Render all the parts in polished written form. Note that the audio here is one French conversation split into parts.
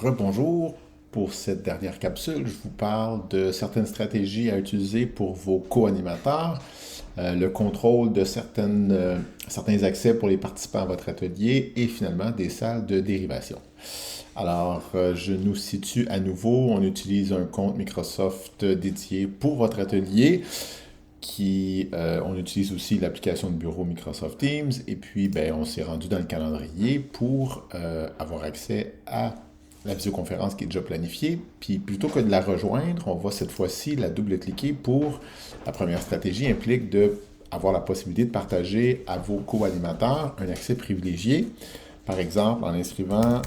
Rebonjour. Pour cette dernière capsule, je vous parle de certaines stratégies à utiliser pour vos co-animateurs, le contrôle de certains accès pour les participants à votre atelier et finalement des salles de dérivation. Alors, je nous situe à nouveau. On utilise un compte Microsoft dédié pour votre atelier. On utilise aussi l'application de bureau Microsoft Teams et puis on s'est rendu dans le calendrier pour avoir accès à la visioconférence qui est déjà planifiée. Puis plutôt que de la rejoindre, on va cette fois-ci la double-cliquer pour la première stratégie implique de avoir la possibilité de partager à vos co-animateurs un accès privilégié. Par exemple, en inscrivant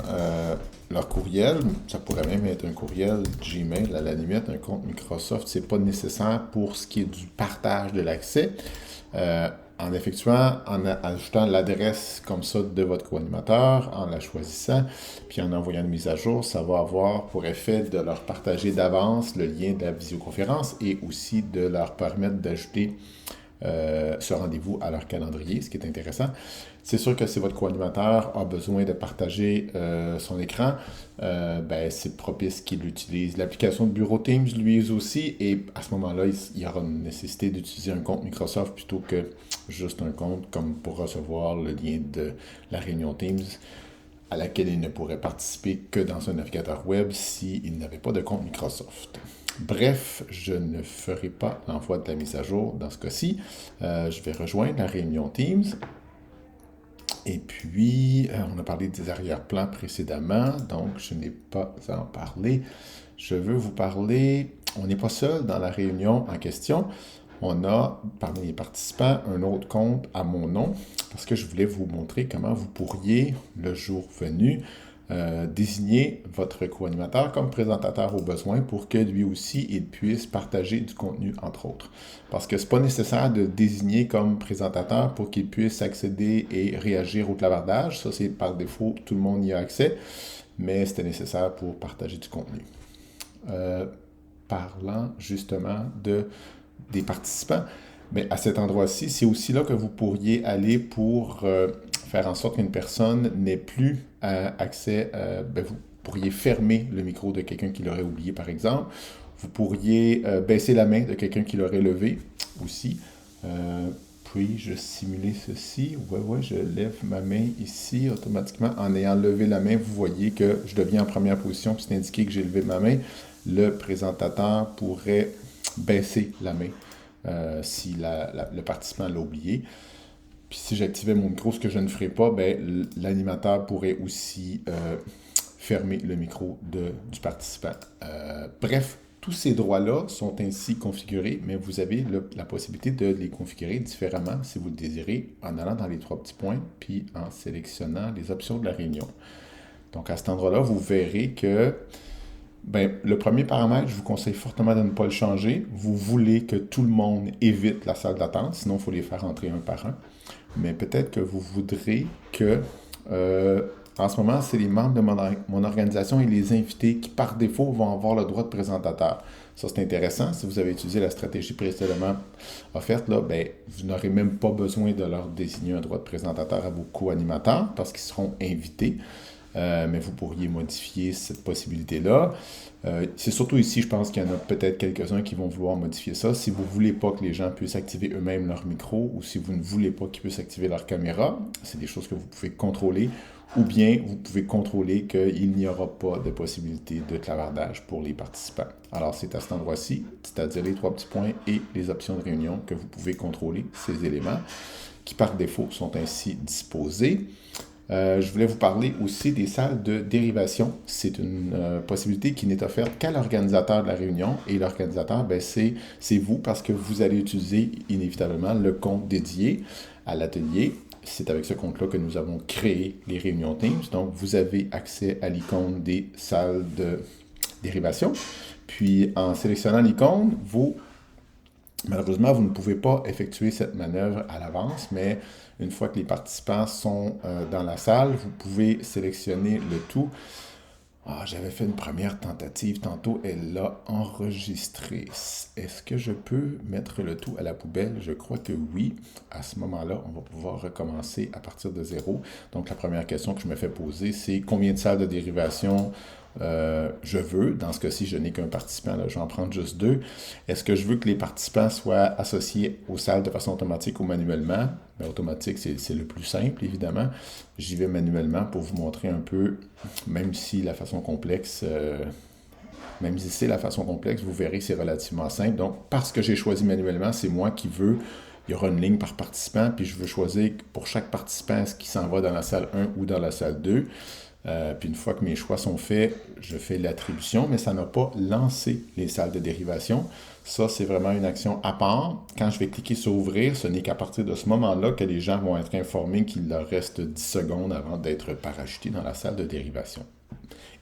leur courriel, ça pourrait même être un courriel Gmail, à la limite, un compte Microsoft, c'est pas nécessaire pour ce qui est du partage de l'accès. En effectuant, ajoutant l'adresse comme ça de votre co-animateur, en la choisissant, puis en envoyant une mise à jour, ça va avoir pour effet de leur partager d'avance le lien de la visioconférence et aussi de leur permettre d'ajouter ce rendez-vous à leur calendrier, ce qui est intéressant. C'est sûr que si votre co-animateur a besoin de partager son écran, c'est propice qu'il utilise. L'application de bureau Teams l'utilise aussi et à ce moment-là, il y aura une nécessité d'utiliser un compte Microsoft plutôt que juste un compte comme pour recevoir le lien de la réunion Teams à laquelle il ne pourrait participer que dans un navigateur web s'il n'avait pas de compte Microsoft. Bref, je ne ferai pas l'envoi de la mise à jour dans ce cas-ci. Je vais rejoindre la réunion Teams. Et puis, on a parlé des arrière-plans précédemment, donc je n'ai pas à en parler. Je veux vous parler, on n'est pas seul dans la réunion en question. On a, parmi les participants, un autre compte à mon nom, parce que je voulais vous montrer comment vous pourriez, le jour venu, désigner votre co-animateur comme présentateur au besoin pour que lui aussi, il puisse partager du contenu, entre autres. Parce que ce n'est pas nécessaire de désigner comme présentateur pour qu'il puisse accéder et réagir au clavardage. Ça, c'est par défaut, tout le monde y a accès, mais c'était nécessaire pour partager du contenu. Parlant justement des participants, mais à cet endroit-ci, c'est aussi là que vous pourriez aller pour faire en sorte qu'une personne n'ait plus accès. Vous pourriez fermer le micro de quelqu'un qui l'aurait oublié, par exemple. Vous pourriez baisser la main de quelqu'un qui l'aurait levé aussi. Puis-je simuler ceci? Ouais, je lève ma main ici automatiquement. En ayant levé la main, vous voyez que je deviens en première position, puis c'est indiqué que j'ai levé ma main. Le présentateur pourrait baisser la main si le participant l'a oublié. Puis si j'activais mon micro, ce que je ne ferais pas, l'animateur pourrait aussi fermer le micro du participant. Bref, tous ces droits-là sont ainsi configurés, mais vous avez la possibilité de les configurer différemment si vous le désirez, en allant dans les trois petits points, puis en sélectionnant les options de la réunion. Donc à cet endroit-là, vous verrez que le premier paramètre, je vous conseille fortement de ne pas le changer. Vous voulez que tout le monde évite la salle d'attente, sinon il faut les faire entrer un par un. Mais peut-être que vous voudrez que, en ce moment, c'est les membres de mon organisation et les invités qui, par défaut, vont avoir le droit de présentateur. Ça, c'est intéressant. Si vous avez utilisé la stratégie précédemment offerte, là, vous n'aurez même pas besoin de leur désigner un droit de présentateur à vos co-animateurs parce qu'ils seront invités. Mais vous pourriez modifier cette possibilité-là. C'est surtout ici, je pense qu'il y en a peut-être quelques-uns qui vont vouloir modifier ça. Si vous ne voulez pas que les gens puissent activer eux-mêmes leur micro ou si vous ne voulez pas qu'ils puissent activer leur caméra, c'est des choses que vous pouvez contrôler. Ou bien vous pouvez contrôler qu'il n'y aura pas de possibilité de clavardage pour les participants. Alors c'est à cet endroit-ci, c'est-à-dire les trois petits points et les options de réunion que vous pouvez contrôler ces éléments qui par défaut sont ainsi disposés. Je voulais vous parler aussi des salles de dérivation. C'est une possibilité qui n'est offerte qu'à l'organisateur de la réunion. Et l'organisateur, c'est vous parce que vous allez utiliser inévitablement le compte dédié à l'atelier. C'est avec ce compte-là que nous avons créé les réunions Teams. Donc, vous avez accès à l'icône des salles de dérivation. Puis, en sélectionnant l'icône, malheureusement, vous ne pouvez pas effectuer cette manœuvre à l'avance, mais une fois que les participants sont dans la salle, vous pouvez sélectionner le tout. J'avais fait une première tentative tantôt, elle l'a enregistré. Est-ce que je peux mettre le tout à la poubelle? Je crois que oui. À ce moment-là, on va pouvoir recommencer à partir de zéro. Donc, la première question que je me fais poser, c'est combien de salles de dérivation je veux, dans ce cas-ci, je n'ai qu'un participant, là, je vais en prendre juste deux. Est-ce que je veux que les participants soient associés aux salles de façon automatique ou manuellement? Ben, automatique, c'est le plus simple, évidemment. J'y vais manuellement pour vous montrer un peu, même si la façon complexe, même si c'est la façon complexe, vous verrez que c'est relativement simple. Donc, parce que j'ai choisi manuellement, c'est moi qui veux. Il y aura une ligne par participant, puis je veux choisir pour chaque participant est-ce qu'il s'en va dans la salle 1 ou dans la salle 2. Puis une fois que mes choix sont faits, je fais l'attribution, mais ça n'a pas lancé les salles de dérivation. Ça, c'est vraiment une action à part. Quand je vais cliquer sur ouvrir, ce n'est qu'à partir de ce moment-là que les gens vont être informés qu'il leur reste 10 secondes avant d'être parachutés dans la salle de dérivation.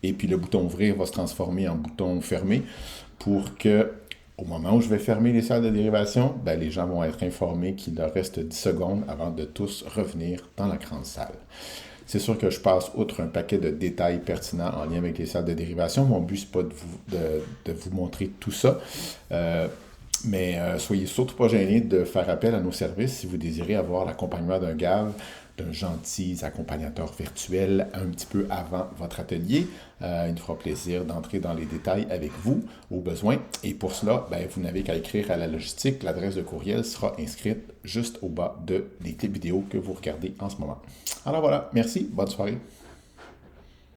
Et puis le bouton ouvrir va se transformer en bouton fermer pour que, au moment où je vais fermer les salles de dérivation, ben, les gens vont être informés qu'il leur reste 10 secondes avant de tous revenir dans la grande salle. C'est sûr que je passe outre un paquet de détails pertinents en lien avec les salles de dérivation. Mon but, ce n'est pas de vous montrer tout ça. Mais soyez surtout pas gênés de faire appel à nos services si vous désirez avoir l'accompagnement d'un GAV, d'un gentil accompagnateur virtuel un petit peu avant votre atelier. Il nous fera plaisir d'entrer dans les détails avec vous au besoin. Et pour cela, ben, vous n'avez qu'à écrire à la logistique. L'adresse de courriel sera inscrite juste au bas des clips vidéo que vous regardez en ce moment. Alors voilà, merci, bonne soirée.